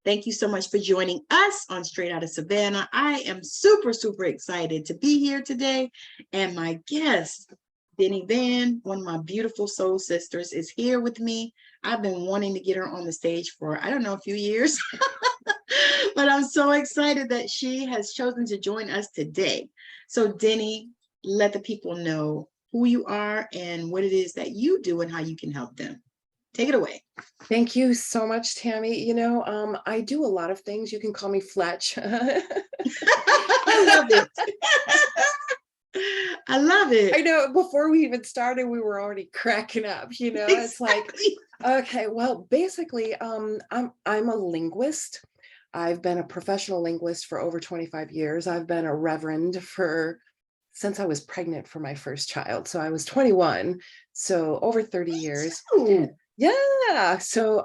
Thank you so much for joining us on Straight Outta Savannah. I am super, super excited to be here today. And my guest, Deni Van, one of my beautiful soul sisters, is here with me. I've been wanting to get her on the stage for, I don't know, a few years. But I'm so excited that she has chosen to join us today. So Deni, let the people know who you are and what it is that you do and how you can help them. Take it away. Thank you so much, Tammy. You know, I do a lot of things. You can call me Fletch. I love it. I love it. I know before we even started, we were already cracking up, you know, Exactly. It's like, okay, well, basically, I'm a linguist. I've been a professional linguist for over 25 years. I've been a reverend since I was pregnant for my first child. So I was 21, so over 30 years. Ooh. Yeah. So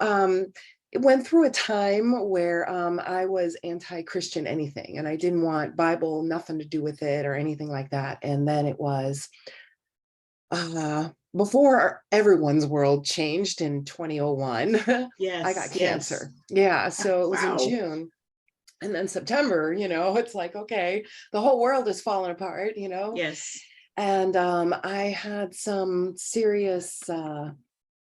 it went through a time where I was anti-Christian anything, and I didn't want Bible, nothing to do with it or anything like that. And then it was before everyone's world changed in 2001, Yes, I got cancer. Yeah. So it was in June. And then September, you know, it's like, okay, the whole world is falling apart, you know? Yes. And I had some serious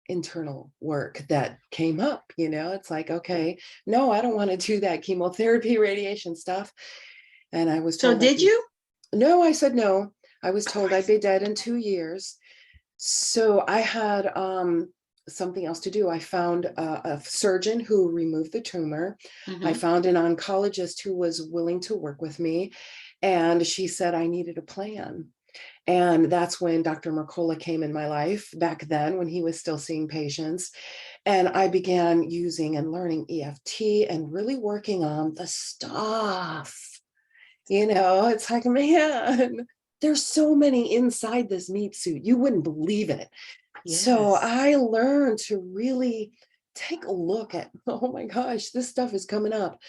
internal work that came up, you know, it's like, okay, no, I don't want to do that chemotherapy, radiation stuff. And I was told. So did you? No, I said no. I was told I'd be dead in 2 years. So I had something else to do. I found a surgeon who removed the tumor. I found an oncologist who was willing to work with me. And she said I needed a plan. And that's when Dr. Mercola came in my life back then, when he was still seeing patients. And I began using and learning EFT and really working on the stuff. You know, it's like, man, there's so many inside this meat suit. You wouldn't believe it. Yes. So I learned to really take a look at, oh my gosh, this stuff is coming up.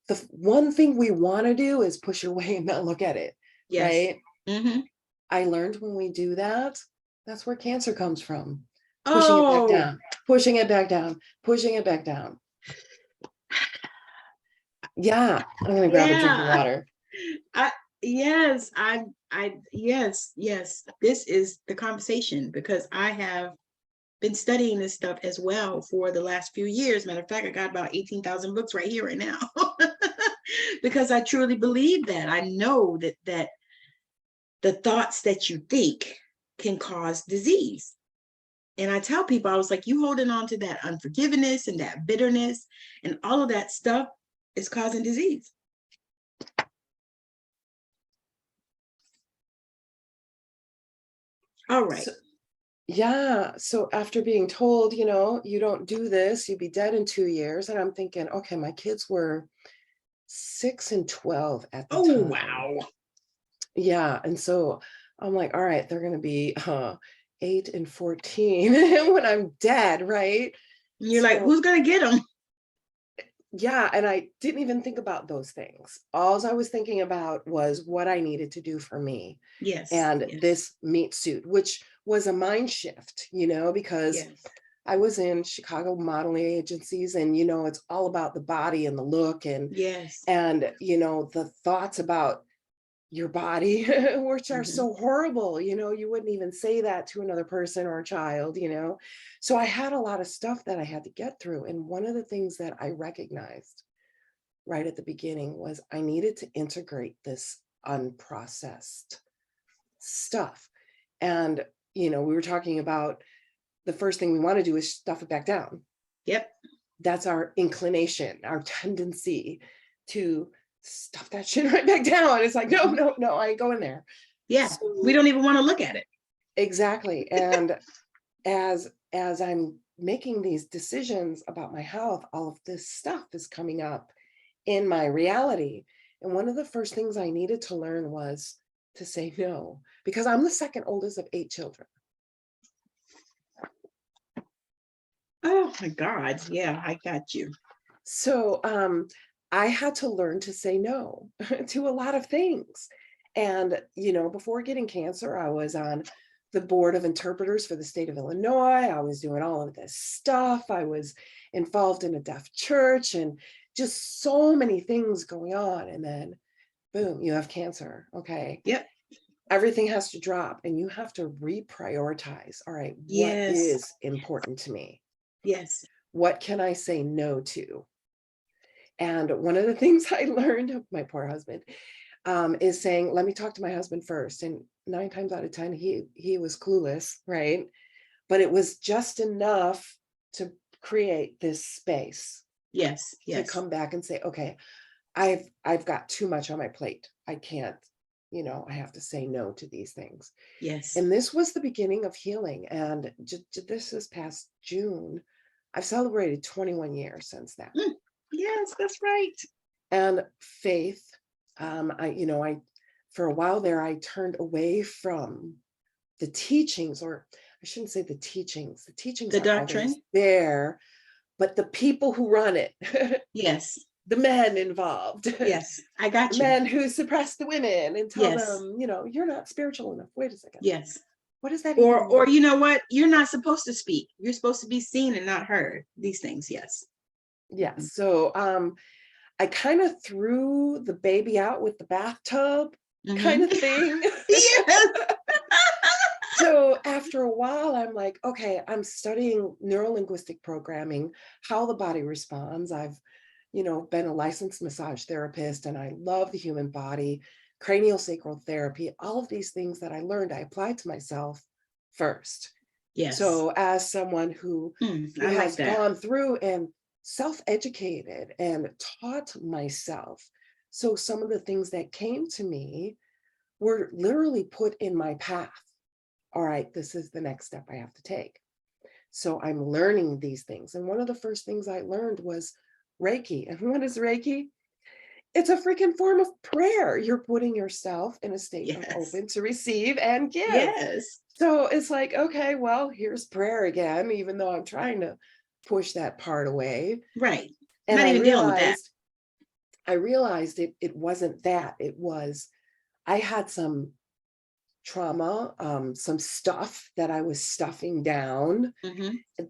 The one thing we want to do is push it away and not look at it. Yes. Right? I learned when we do that, that's where cancer comes from. Pushing it back down, pushing it back down, pushing it back down. Yeah, I'm gonna grab a drink of water. Yes. This is the conversation, because I have been studying this stuff as well for the last few years. Matter of fact, I got about 18,000 books right here, right now, because I truly believe that. I know that the thoughts that you think can cause disease. And I tell people, I was like, you holding on to that unforgiveness and that bitterness and all of that stuff is causing disease. All right. So, yeah. So after being told, you know, you don't do this, you'd be dead in 2 years. And I'm thinking, okay, my kids were 6 and 12 at the time. Oh, wow. Yeah. And so I'm like, all right, they're going to be 8 and 14 when I'm dead, right? And you're like, who's going to get them? Yeah. And I didn't even think about those things. All I was thinking about was what I needed to do for me. Yes. And this meat suit, which was a mind shift, you know, because I was in Chicago modeling agencies, and, you know, it's all about the body and the look and, and, you know, the thoughts about your body, which are so horrible, you know, you wouldn't even say that to another person or a child, you know. So I had a lot of stuff that I had to get through. And one of the things that I recognized right at the beginning was I needed to integrate this unprocessed stuff. And, you know, we were talking about the first thing we want to do is stuff it back down. Yep. That's our inclination, our tendency to stuff that shit right back down. It's like, no, I ain't going there. Yeah. So, we don't even want to look at it. Exactly. And as I'm making these decisions about my health, all of this stuff is coming up in my reality. And one of the first things I needed to learn was to say no, because I'm the second oldest of 8 children. Oh my God. Yeah, I got you. So I had to learn to say no to a lot of things. And, you know, before getting cancer, I was on the board of interpreters for the state of Illinois. I was doing all of this stuff. I was involved in a deaf church and just so many things going on. And then boom, you have cancer. Okay. Yep. Everything has to drop and you have to reprioritize. All right, what Yes. is important to me? Yes. What can I say no to? And one of the things I learned of my poor husband is saying, let me talk to my husband first. And 9 times out of 10, he was clueless, right? But it was just enough to create this space. Yes. Yes. To come back and say, okay, I've got too much on my plate. I can't, I have to say no to these things. Yes. And this was the beginning of healing. And this is past June. I've celebrated 21 years since that. Yes, that's right. And faith, I for a while there, I turned away from the teachings, or I shouldn't say the teachings. The teachings The are doctrine. always there, but the people who run it, Yes. the men involved, Yes. I got the you. men who suppress the women and tell Yes. them, you're not spiritual enough. Wait a second. Yes. What does that Or even mean? you know what? You're not supposed to speak. You're supposed to be seen and not heard. These things. Yes. Yes. So I kind of threw the baby out with the bathtub kind of thing. Yes. So after a while, I'm like, okay, I'm studying neuro-linguistic programming, how the body responds. I've, been a licensed massage therapist, and I love the human body, cranial sacral therapy, all of these things that I learned, I applied to myself first. Yes. So as someone who I like has that. gone through and self-educated and taught myself. So some of the things that came to me were literally put in my path. All right, this is the next step I have to take. So I'm learning these things. And one of the first things I learned was Reiki. And what is Reiki? It's a freaking form of prayer. You're putting yourself in a state of open to receive and give. Yes. So it's like, okay, well, here's prayer again, even though I'm trying to push that part away. Right. And Not I even dealing with that. realized it wasn't that. It was, I had some trauma, some stuff that I was stuffing down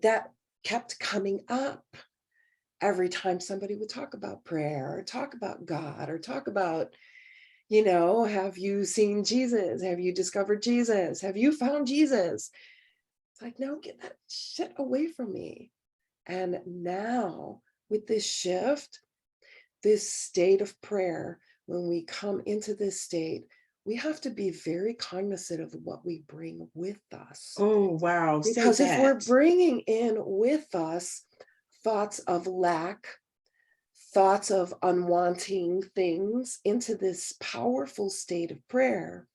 that kept coming up every time somebody would talk about prayer or talk about God or talk about, have you seen Jesus? Have you discovered Jesus? Have you found Jesus? It's like, no, get that shit away from me. And now with this shift, this state of prayer, when we come into this state, we have to be very cognizant of what we bring with us. Oh, wow. Because if we're bringing in with us thoughts of lack, thoughts of unwanting things into this powerful state of prayer,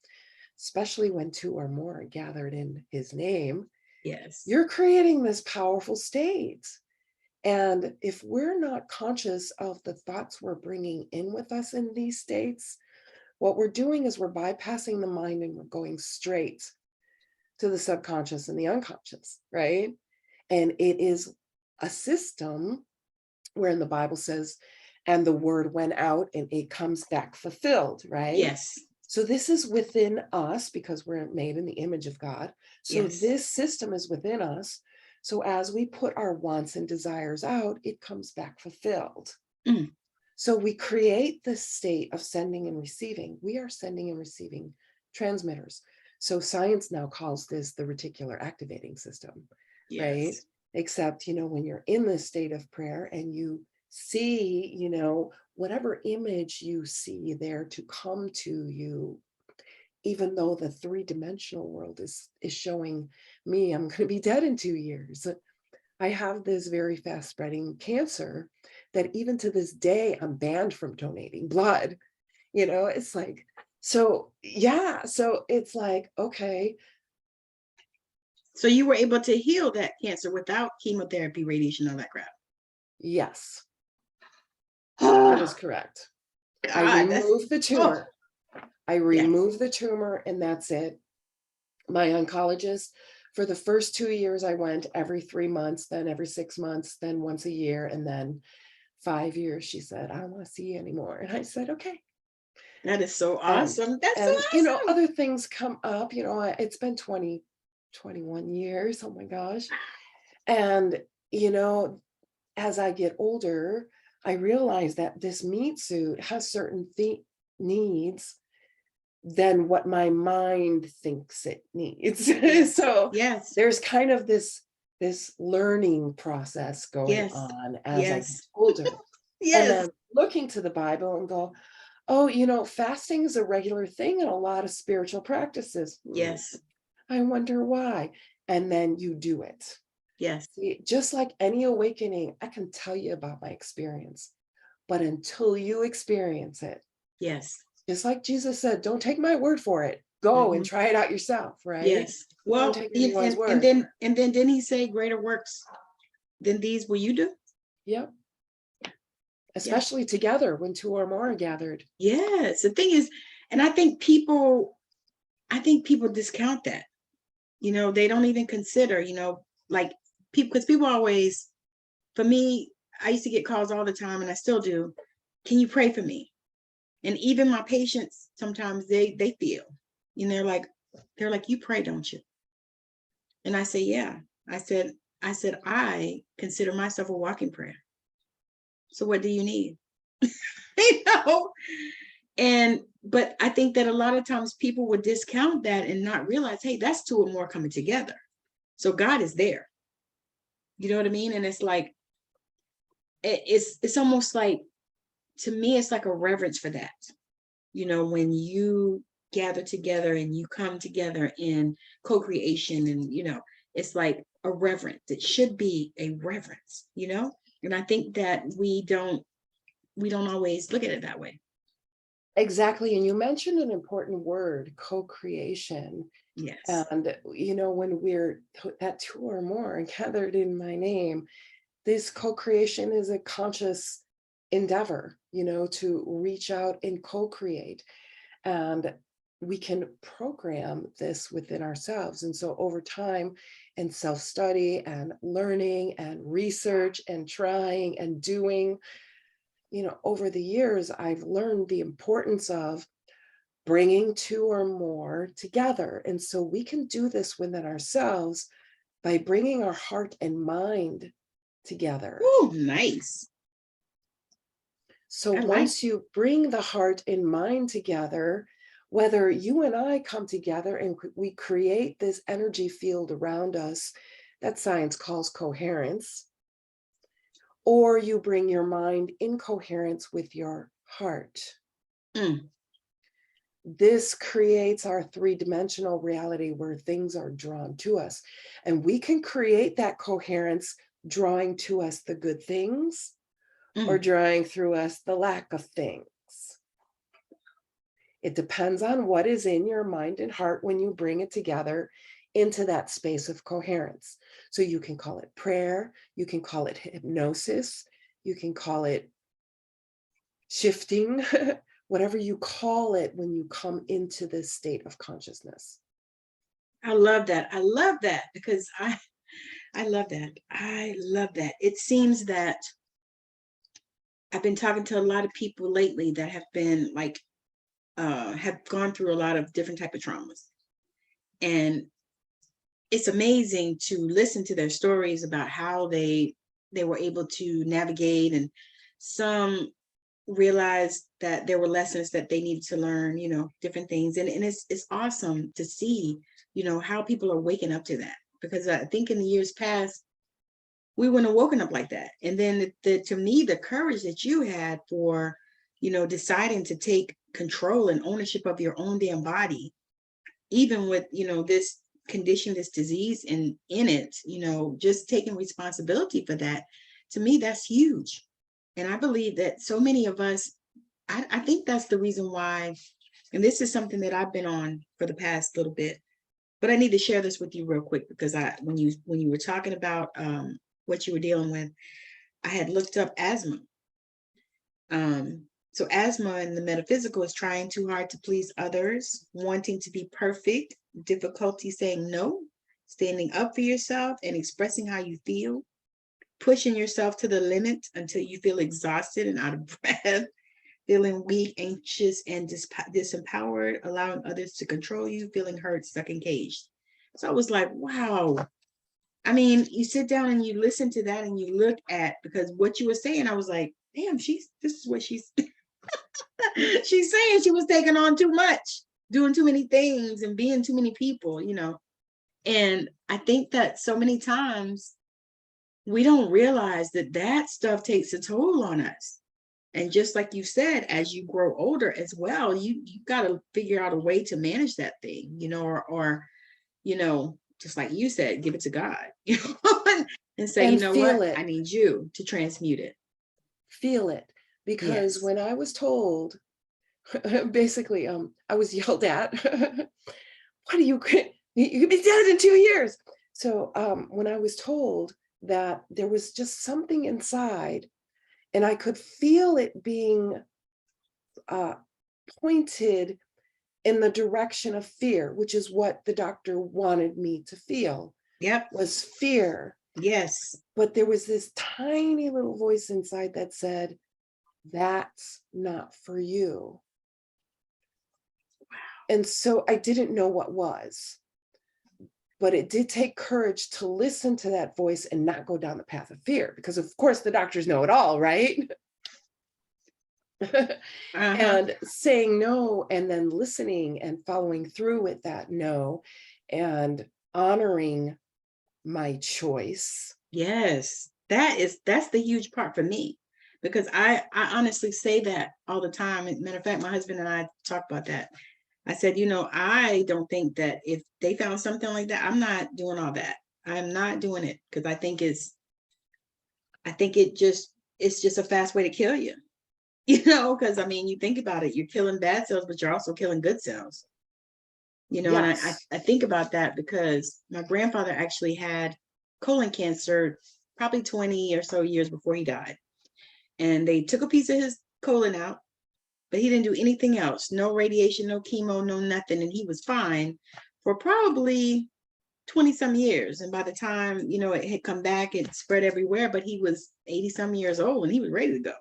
especially when 2 or more are gathered in his name, yes, you're creating this powerful state. And if we're not conscious of the thoughts we're bringing in with us in these states, what we're doing is we're bypassing the mind and we're going straight to the subconscious and the unconscious, right? And it is a system wherein the Bible says, and the word went out and it comes back fulfilled, right? Yes. So this is within us because we're made in the image of God. So this system is within us. So as we put our wants and desires out, it comes back fulfilled. So we create this state of sending and receiving. We are sending and receiving transmitters. So science now calls this the reticular activating system, right? Except, when you're in this state of prayer and you see, whatever image you see there to come to you, even though the 3-dimensional world is showing me I'm going to be dead in 2 years. I have this very fast spreading cancer that even to this day, I'm banned from donating blood. It's like, so it's like, okay. So you were able to heal that cancer without chemotherapy, radiation, all that crap? Yes. That is correct. I removed the tumor. I removed the tumor and that's it. My oncologist, for the first 2 years, I went every 3 months, then every 6 months, then once a year. And then 5 years, she said, I don't want to see you anymore. And I said, okay. That is so awesome. That's so awesome. Other things come up, it's been 21 years. Oh my gosh. And, as I get older, I realized that this meat suit has certain needs than what my mind thinks it needs. Yes. So Yes. there's kind of this learning process going Yes. on as I get Yes. older. And Yes. then looking to the Bible and go, oh, you know, fasting is a regular thing in a lot of spiritual practices. Yes. I wonder why. And then you do it. Yes. See, just like any awakening, I can tell you about my experience, but until you experience it, Yes. just like Jesus said, don't take my word for it. Go and Mhm. try it out yourself, right? Yes. Don't Well, take anyone's word. and then didn't he say greater works than these will you do? Yep. Yeah. Especially together when two or more are gathered. Yes. The thing is, and I think people discount that. You know, they don't even consider, you know, like people, because people always, for me, I used to get calls all the time, and I still do. Can you pray for me? And even my patients, sometimes they feel, you know, they're like, you pray, don't you? And I say, yeah. I said, I consider myself a walking prayer. So what do you need? You know? But I think that a lot of times people would discount that and not realize, hey, that's two or more coming together. So God is there. You know what I mean? And it's like, it's almost like, to me, it's like a reverence for that. You know, when you gather together and you come together in co-creation, and, you know, it's like a reverence. It should be a reverence, you know? And I think that we don't always look at it that way. Exactly. And you mentioned an important word, co-creation. Yes. And, you know, when we're at two or more gathered in my name, this co-creation is a conscious endeavor, you know, to reach out and co-create. And we can program this within ourselves. And so over time and self-study and learning and research and trying and doing, you know, over the years, I've learned the importance of bringing two or more together. And so we can do this within ourselves by bringing our heart and mind together. Oh, nice. So I like once you bring the heart and mind together, whether you and I come together and we create this energy field around us that science calls coherence, or you bring your mind in coherence with your heart. This creates our three-dimensional reality where things are drawn to us. And we can create that coherence drawing to us the good things or drawing through us the lack of things. It depends on what is in your mind and heart when you bring it together into that space of coherence. So you can call it prayer, you can call it hypnosis, you can call it shifting, whatever you call it when you come into this state of consciousness. I love that. I love that, because I love that. I love that. It seems that I've been talking to a lot of people lately that have been like, have gone through a lot of different type of traumas. And it's amazing to listen to their stories about how they were able to navigate, and some realized that there were lessons that they needed to learn, you know, different things. And it's awesome to see, you know, how people are waking up to that, because I think in the years past, we wouldn't have woken up like that. And then to me, the courage that you had for, you know, deciding to take control and ownership of your own damn body, even with, you know, this condition, this disease in it, you know, just taking responsibility for that, to me, that's huge. And I believe that so many of us, I think that's the reason why, and this is something that I've been on for the past little bit, but I need to share this with you real quick, because when you were talking about what you were dealing with, I had looked up asthma. So asthma in the metaphysical is trying too hard to please others, wanting to be perfect, difficulty saying no, standing up for yourself and expressing how you feel, pushing yourself to the limit until you feel exhausted and out of breath, feeling weak, anxious, and disempowered, allowing others to control you, feeling hurt, stuck, and caged. So I was like, wow, I mean, you sit down and you listen to that and you look at, because what you were saying, I was like, damn, this is what she's she's saying. She was taking on too much, doing too many things and being too many people, And I think that so many times we don't realize that that stuff takes a toll on us. And just like you said, as you grow older as well, you got to figure out a way to manage that thing, or just like you said, give it to God, and say, you And know feel what, it. I need you to transmute it. Feel it. Because Yes. when I was told, basically, I was yelled at. What are you? You've been dead in 2 years. So when I was told that there was just something inside, and I could feel it being pointed in the direction of fear, which is what the doctor wanted me to feel, Yep. was fear. Yes. But there was this tiny little voice inside that said, that's not for you. And so I didn't know what was, but it did take courage to listen to that voice and not go down the path of fear, because of course the doctors know it all, right? And saying no, and then listening and following through with that no, and honoring my choice. Yes, that's the huge part for me, because I honestly say that all the time. As a matter of fact, my husband and I talk about that. I said, I don't think that if they found something like that, I'm not doing all that. I'm not doing it, because I think it's just a fast way to kill you. Because I mean, you think about it, you're killing bad cells, but you're also killing good cells. And Yes. I think about that because my grandfather actually had colon cancer probably 20 or so years before he died. And they took a piece of his colon out, but he didn't do anything else. No radiation, no chemo, no nothing. And he was fine for probably 20 some years. And by the time, it had come back, it spread everywhere, but he was 80 some years old and he was ready to go,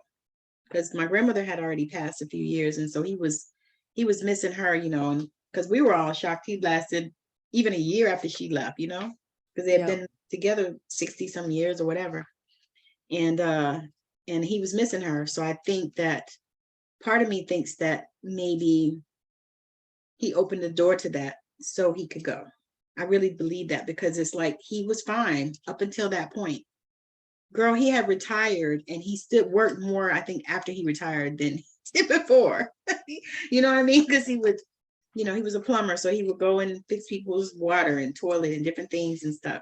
because my grandmother had already passed a few years. And so he was missing her, and because we were all shocked. He lasted even a year after she left, because they had been together 60 some years or whatever. And he was missing her. So I think that part of me thinks that maybe he opened the door to that so he could go. I really believe that, because it's like he was fine up until that point. Girl, he had retired and he still worked more, I think, after he retired than he did before. You know what I mean? Because he would, he was a plumber, so he would go and fix people's water and toilet and different things and stuff.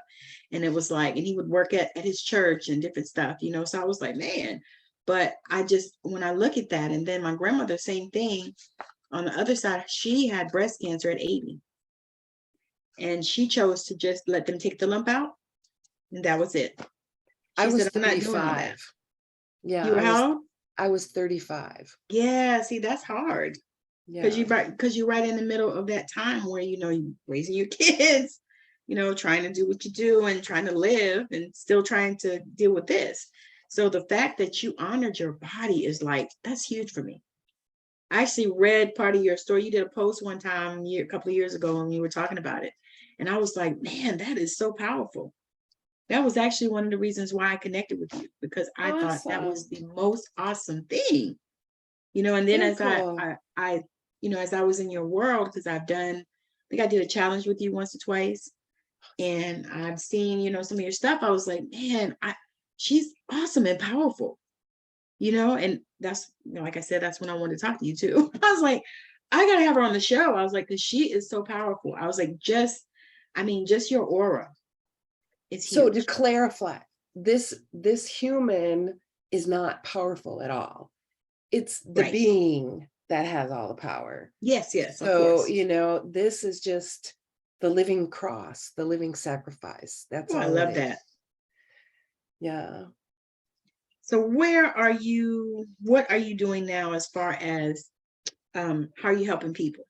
And it was like, and he would work at his church and different stuff, so I was like, man. But when I look at that, and then my grandmother, same thing on the other side, she had breast cancer at 80. And she chose to just let them take the lump out. And that was it. I was said, I'm not doing all that. 35. Yeah. You were how old? I was 35. Yeah, see, that's hard. Yeah. Because you're right in the middle of that time where, you're raising your kids, trying to do what you do and trying to live and still trying to deal with this. So the fact that you honored your body is like, that's huge for me. I actually read part of your story. You did a post one time a couple of years ago when you were talking about it. And I was like, man, that is so powerful. That was actually one of the reasons why I connected with you, because I thought that was the most awesome thing, and then as I as I was in your world, because I think I did a challenge with you once or twice, and I've seen, some of your stuff. I was like, man, she's awesome and powerful, and that's, like I said, that's when I wanted to talk to you too. I was like, I got to have her on the show. I was like, because she is so powerful. I was like, just your aura. It's huge. So to clarify, this human is not powerful at all. It's the being that has all the power. Yes, so this is just the living cross, the living sacrifice. That's all. I love that. Yeah. So what are you doing now as far as how are you helping people?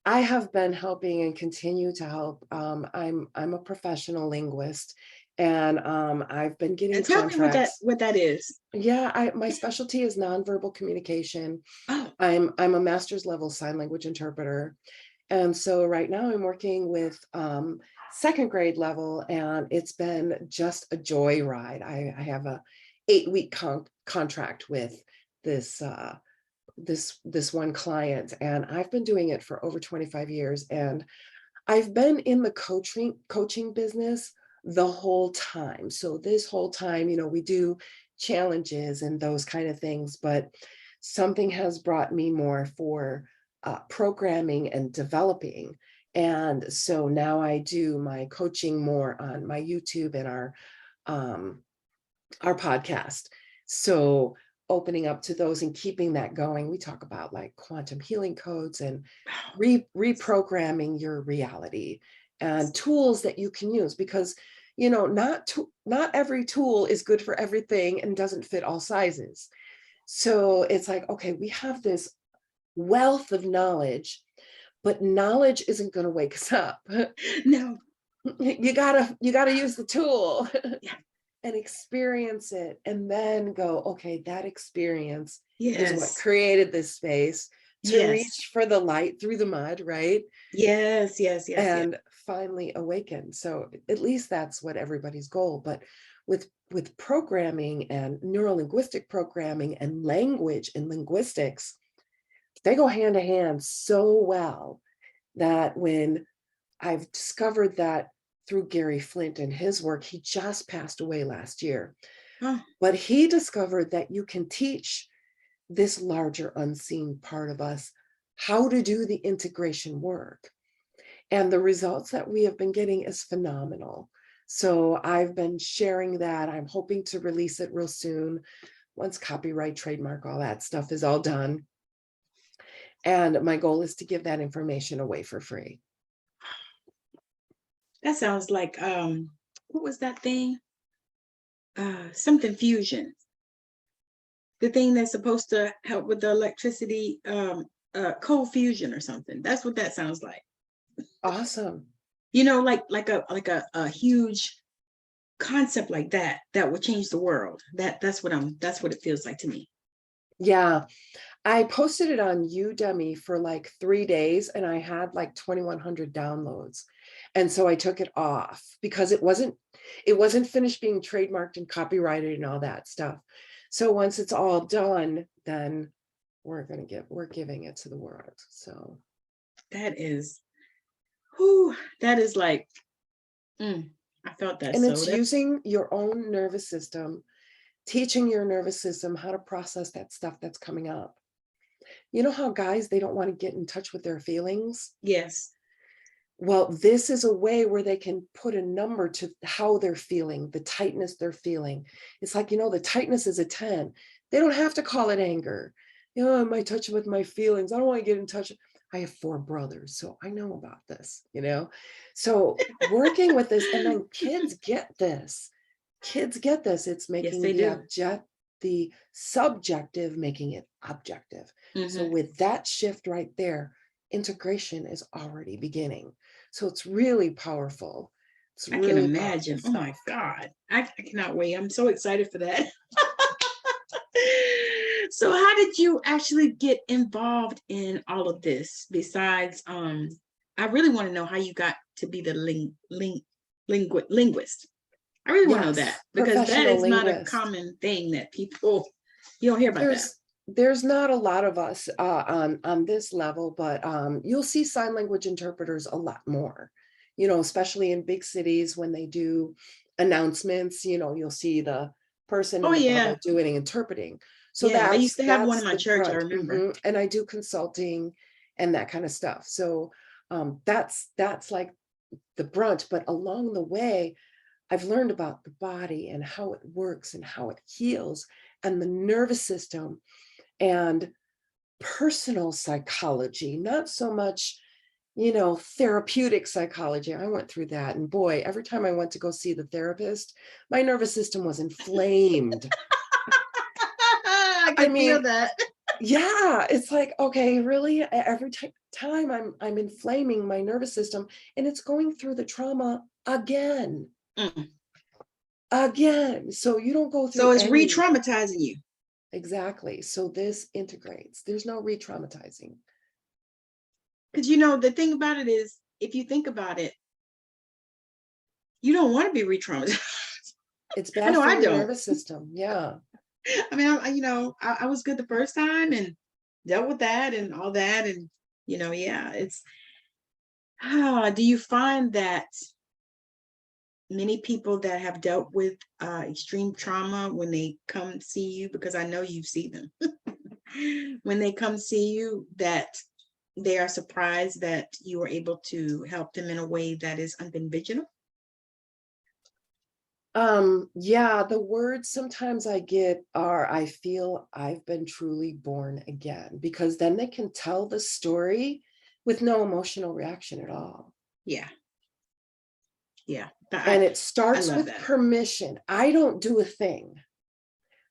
I have been helping and continue to help. I'm a professional linguist, and I've been getting and tell contracts. me what that is. Yeah, my specialty is nonverbal communication. Oh. I'm a master's level sign language interpreter, and so right now I'm working with second grade level, and it's been just a joyride. I have a 8-week contract with this this one client, and I've been doing it for over 25 years, and I've been in the coaching business the whole time. So this whole time, we do challenges and those kind of things, but something has brought me more for programming and developing. And so now I do my coaching more on my YouTube and our podcast. So opening up to those and keeping that going. We talk about like quantum healing codes and reprogramming your reality and tools that you can use, because not every tool is good for everything and doesn't fit all sizes. So it's like, okay, we have this wealth of knowledge, but knowledge isn't going to wake us up. No. You gotta use the tool. Yeah. And experience it, and then go, okay, that experience is what Yes. created this space to Yes. reach for the light through the mud, right? Yes, yes, yes, yes. And finally awaken. So at least that's what everybody's goal. But with programming and neuro-linguistic programming and language and linguistics, they go hand in hand so well that when I've discovered that through Gary Flint and his work, he just passed away last year. Oh. But he discovered that you can teach this larger unseen part of us how to do the integration work. And the results that we have been getting is phenomenal. So I've been sharing that. I'm hoping to release it real soon, once copyright, trademark, all that stuff is all done. And my goal is to give that information away for free. That sounds like what was that thing? Something fusion. The thing that's supposed to help with the electricity, cold fusion or something. That's what that sounds like. Awesome. Like a huge concept like that would change the world. That's what it feels like to me. Yeah. I posted it on Udemy for like 3 days, and I had like 2,100 downloads. And so I took it off because it wasn't finished being trademarked and copyrighted and all that stuff. So once it's all done, then we're giving it to the world. So that is like, I felt that. And it's using your own nervous system, teaching your nervous system how to process that stuff that's coming up. You know how guys, they don't want to get in touch with their feelings? Yes. Well, this is a way where they can put a number to how they're feeling, the tightness they're feeling. It's like, the tightness is a 10. They don't have to call it anger. Am I touching with my feelings? I don't want to get in touch. I have 4 brothers, so I know about this, So working with this, and then kids get this. It's making the subjective, making it objective. So with that shift right there, integration is already beginning. So it's really powerful. I can imagine. Oh my God. I cannot wait. I'm so excited for that. So how did you actually get involved in all of this? Besides, I really want to know how you got to be the linguist. I really want to know that, because that is not a common thing that you don't hear about that. There's not a lot of us on this level, but you'll see sign language interpreters a lot more, especially in big cities when they do announcements, you'll see the person in the bubble doing interpreting. So I used to have one in my church, I remember. And I do consulting and that kind of stuff. So that's like the brunt, but along the way, I've learned about the body and how it works and how it heals, and the nervous system and personal psychology, not so much, therapeutic psychology. I went through that. And boy, every time I went to go see the therapist, my nervous system was inflamed. I can feel that. Yeah, it's like, okay, really? Every time I'm inflaming my nervous system, and it's going through the trauma again. Again. So you don't go through. So it's re-traumatizing you. Exactly. So this integrates. There's no re-traumatizing. Because the thing about it is, if you think about it, you don't want to be re-traumatized. It's I bad know for I your don't. nervous system. Yeah. I mean, I was good the first time and dealt with that and all that. And, yeah, do you find that many people that have dealt with extreme trauma, when they come see you, because I know you see them, when they come see you, that they are surprised that you are able to help them in a way that is unconventional? Yeah, the words sometimes I get are, I feel I've been truly born again, because then they can tell the story with no emotional reaction at all. Yeah. Yeah. And it I starts love with that. permission. I don't do a thing.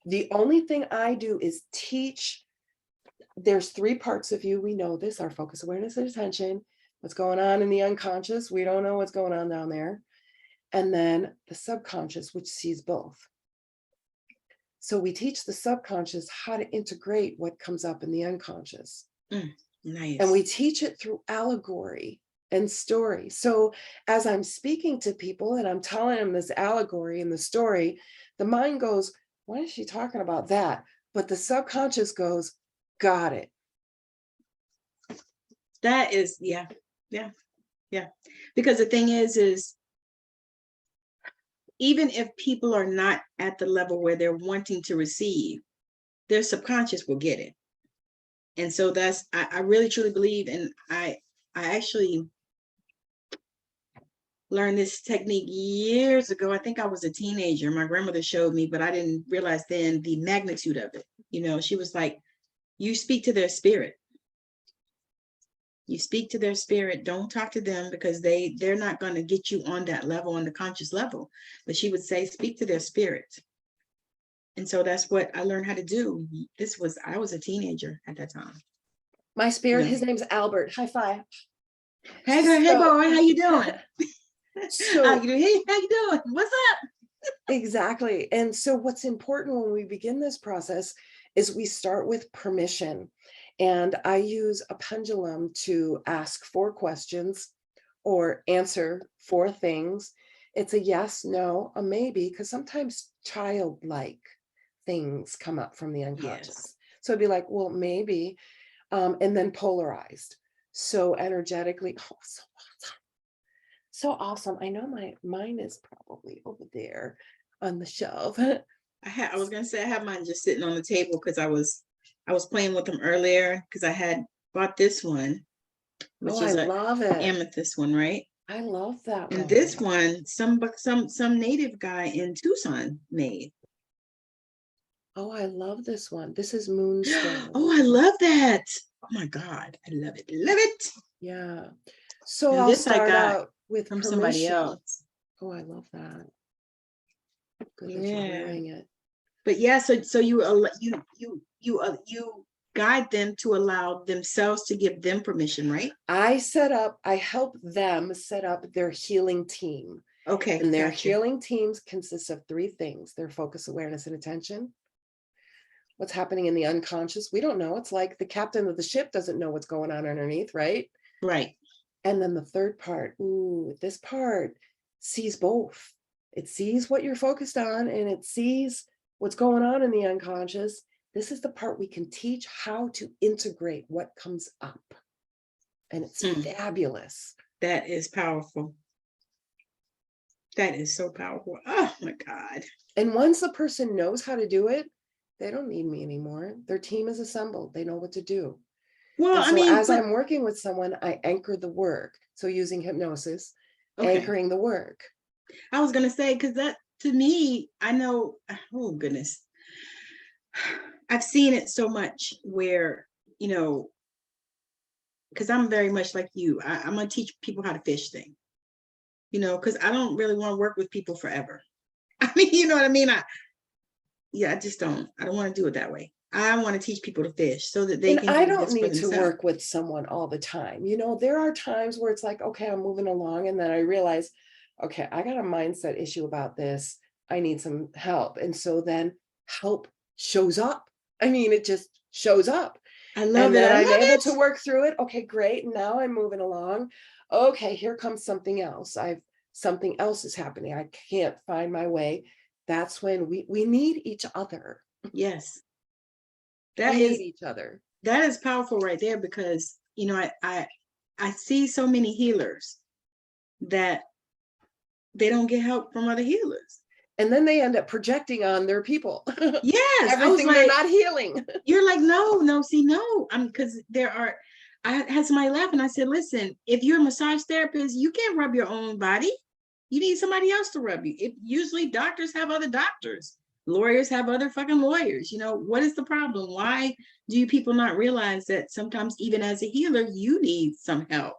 The only thing I do is teach. There's 3 parts of you. We know this: our focus, awareness, and attention. What's going on in the unconscious? We don't know what's going on down there. And then the subconscious, which sees both. So we teach the subconscious how to integrate what comes up in the unconscious. Nice. And we teach it through allegory and story. So as I'm speaking to people and I'm telling them this allegory and the story, the mind goes, why is she talking about that? But the subconscious goes, got it. That is, yeah. Because the thing is even if people are not at the level where they're wanting to receive, their subconscious will get it. And so I really truly believe, and I actually learned this technique years ago. I think I was a teenager. My grandmother showed me, but I didn't realize then the magnitude of it. She was like, you speak to their spirit. You speak to their spirit. Don't talk to them, because they're not going to get you on that level, on the conscious level. But she would say, speak to their spirit. And so that's what I learned how to do. I was a teenager at that time. My spirit, his name's Albert. High five. Hey boy, how you doing? So how you doing? What's up? Exactly. And so what's important when we begin this process is we start with permission. And I use a pendulum to ask 4 questions or answer 4 things. It's a yes, no, a maybe, because sometimes childlike things come up from the unconscious. Yes. So it'd be like, well, maybe, and then polarized. So energetically, so awesome. I know mine is probably over there on the shelf. I was gonna say I have mine just sitting on the table, because I was playing with them earlier, because I had bought this one, which is I love it. amethyst one, right? I love that one. And this one, some native guy in Tucson made. Oh, I love this one. This is Moonstone. Oh, I love that. Oh my God, I love it. Love it. Yeah. So And I'll this I start got out with from permission. somebody else. Oh, I love that. Good that you're wearing it. But yeah, so you guide them to allow themselves to give them permission, right? I help them set up their healing team. Okay. And their gotcha. healing teams consist of 3 things: their focus, awareness, and attention. What's happening in the unconscious, we don't know. It's like the captain of the ship doesn't know what's going on underneath, right? Right. And then the 3rd part, this part sees both. It sees what you're focused on, and it sees what's going on in the unconscious. This is the part we can teach how to integrate what comes up. And it's fabulous. That is powerful. That is so powerful. Oh my God. And once the person knows how to do it, they don't need me anymore. Their team is assembled. They know what to do. Well, so as I'm working with someone, I anchor the work. So using hypnosis, anchoring the work. I was going to say, because that, to me, I know, oh goodness, I've seen it so much where, because I'm very much like you, I'm going to teach people how to fish thing, because I don't really want to work with people forever. I mean, you know what I mean? I just don't want to do it that way. I want to teach people to fish so that they can do I don't this for need to themselves. work with someone all the time. There are times where it's like, okay, I'm moving along, and then I realize, okay, I got a mindset issue about this. I need some help. And so then help shows up. I mean, it just shows up. I love it. I'm able to work through it. Okay, great. Now I'm moving along. Okay, here comes something else. I've something else is happening. I can't find my way. That's when we need each other. Yes. We That need is each other. that is powerful right there, because you know I see so many healers that they don't get help from other healers. And then they end up projecting on their people Yes, I was everything they're like, not healing. you're like, no, see, no. Because I had somebody laugh and I said, listen, if you're a massage therapist, you can't rub your own body. You need somebody else to rub you. Usually doctors have other doctors. Lawyers have other fucking lawyers. You know, what is the problem? Why do you people not realize that sometimes even as a healer, you need some help?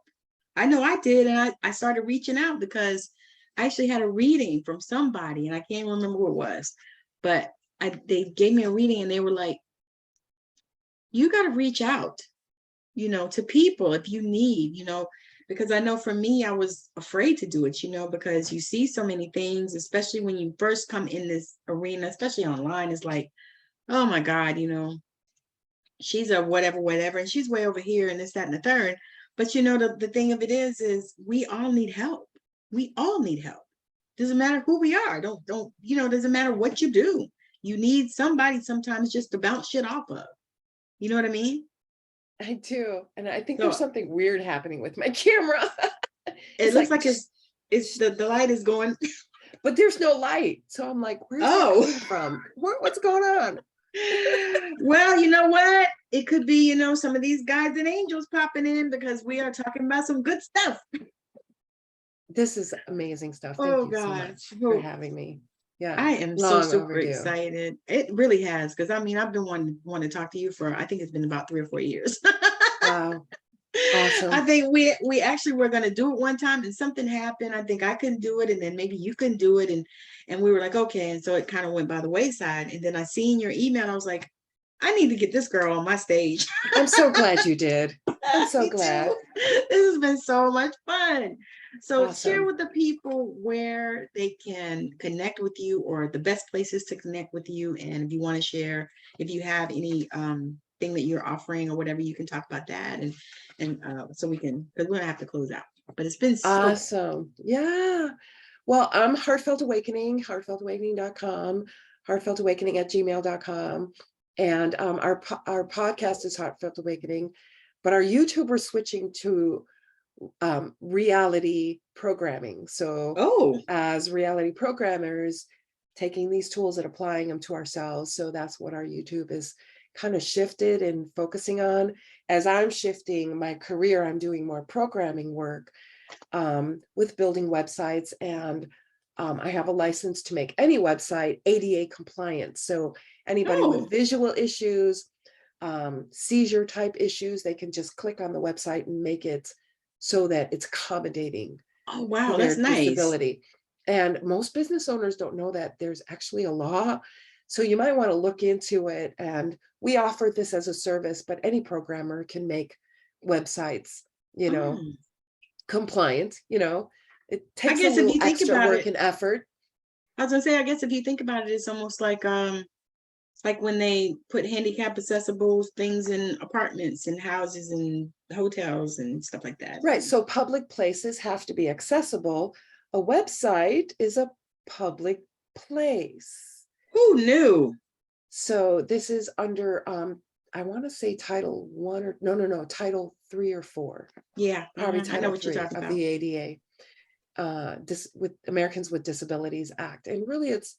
I know I did. And I started reaching out because I actually had a reading from somebody and I can't remember who it was, but they gave me a reading and they were like, you got to reach out, you know, to people if you need, you know, because I know for me, I was afraid to do it, you know, because you see so many things, especially when you first come in this arena, especially online, it's like, oh my God, you know, she's a whatever, and she's way over here and this, that, and the third. But you know, the thing of it is we all need help. We all need help. Doesn't matter who we are. Don't, you know, doesn't matter what you do. You need somebody sometimes just to bounce shit off of. You know what I mean? I do. And I think So there's something weird happening with my camera. it looks like it's the light is going. But there's no light. So I'm like, where's that coming from? What's going on? Well, you know what? It could be, you know, some of these guys and angels popping in because we are talking about some good stuff. This is amazing stuff. Thank you so much for having me. Yeah, I am so super excited. It really has, because I mean, I've been wanting to talk to you for, I think it's been about 3 or 4 years. Wow. Awesome. I think we actually were going to do it one time and something happened. I think I couldn't do it and then maybe you couldn't do it, and we were like, okay, and so it kind of went by the wayside. And then I seen your email, I was like, I need to get this girl on my stage. I'm so glad you did. I'm so glad. This has been so much fun. So Awesome. Share with the people where they can connect with you, or the best places to connect with you. And if you want to share, if you have any thing that you're offering or whatever, you can talk about that. And so we can, because we're gonna have to close out. But it's been so awesome. Yeah. Well, I'm Heartfelt Awakening, heartfeltawakening.com, heartfeltawakening@gmail.com. And our podcast is Heartfelt Awakening, but our YouTube, we're switching to reality programming. So as reality programmers, taking these tools and applying them to ourselves. So that's what our YouTube is kind of shifted and focusing on. As I'm shifting my career, I'm doing more programming work with building websites, and I have a license to make any website ADA compliant. So anybody with visual issues, seizure type issues, they can just click on the website and make it so that it's accommodating oh wow, to their that's nice. disability. And most business owners don't know that there's actually a law. So you might want to look into it. And we offer this as a service, but any programmer can make websites, you know, compliant, you know. It takes a little extra work and effort. I was gonna say, I guess if you think about it, it's almost like when they put handicap accessible things in apartments and houses and hotels and stuff like that. Right. So public places have to be accessible. A website is a public place. Who knew? So this is under, I want to say Title 1 or no, Title 3 or 4. Yeah, probably I know Title what you're 3 talking of about. the ADA, with Americans with Disabilities Act. And really, it's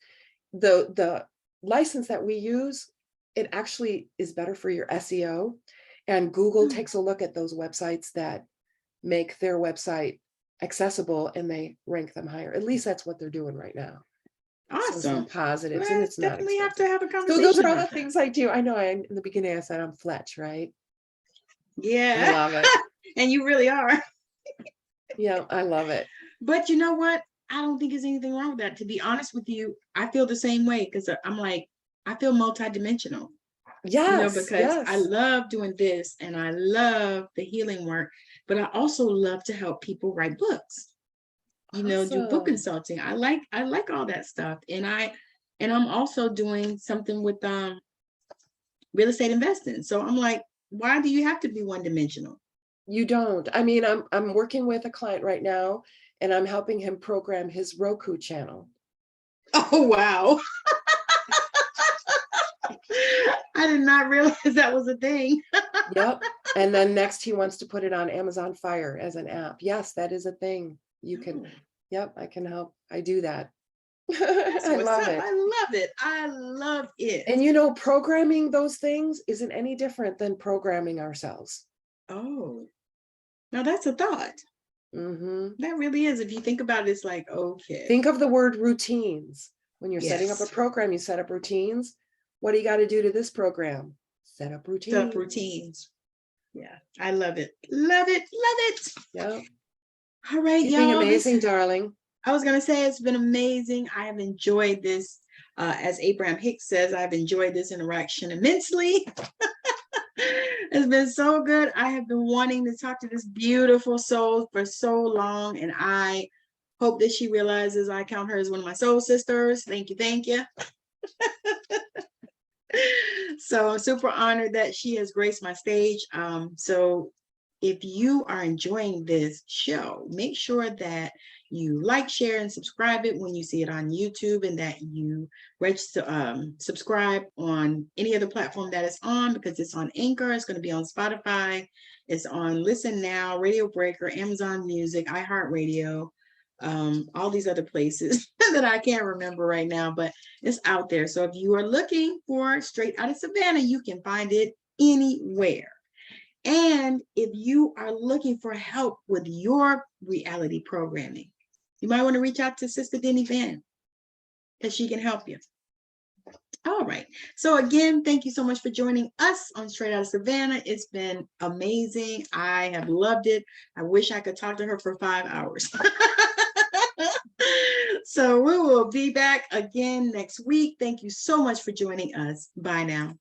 the license that we use. It actually is better for your SEO. And Google takes a look at those websites that make their website accessible, and they rank them higher. At least that's what they're doing right now. Awesome. So some positives, Well, and it's not definitely expensive. have to have a conversation. So those are all the things I do. I know in the beginning I said I'm Fletch, right? Yeah. I love it. And you really are. Yeah, I love it. But you know what? I don't think there's anything wrong with that. To be honest with you, I feel the same way, because I'm like, I feel multidimensional. Yes, you know, because I love doing this and I love the healing work, but I also love to help people write books, you know, do book consulting. I like all that stuff. And I'm also doing something with real estate investing. So I'm like, why do you have to be one dimensional? You don't. I mean, I'm working with a client right now, and I'm helping him program his Roku channel. Oh, wow. I did not realize that was a thing. Yep. And then next he wants to put it on Amazon Fire as an app. Yes, that is a thing. You can, yep, I can help. I do that. I love it. I love it. I love it. And you know, programming those things isn't any different than programming ourselves. Oh, now that's a thought. That really is. If you think about it, it's like, okay. Think of the word routines. When you're setting up a Yes. program, you set up routines. What do you got to do to this program? Set up routines. Set up routines. Yeah, I love it. Love it. Love it. Yeah. All right, You're y'all. being amazing, darling. I was going to say it's been amazing. I have enjoyed this. As Abraham Hicks says, I've enjoyed this interaction immensely. It's been so good. I have been wanting to talk to this beautiful soul for so long, and I hope that she realizes I count her as one of my soul sisters. Thank you. Thank you. So I'm super honored that she has graced my stage. So if you are enjoying this show, make sure that you like, share, and subscribe it when you see it on YouTube, and that you register, subscribe on any other platform that it's on, because it's on Anchor, it's going to be on Spotify, it's on Listen Now, Radio Breaker, Amazon Music, iHeartRadio, all these other places that I can't remember right now, but it's out there. So if you are looking for Straight Outta Savannah, you can find it anywhere. And if you are looking for help with your reality programming, you might want to reach out to Sister Deni Van, because she can help you. All right. So again, thank you so much for joining us on Straight Outta Savannah. It's been amazing. I have loved it. I wish I could talk to her for 5 hours. So we will be back again next week. Thank you so much for joining us. Bye now.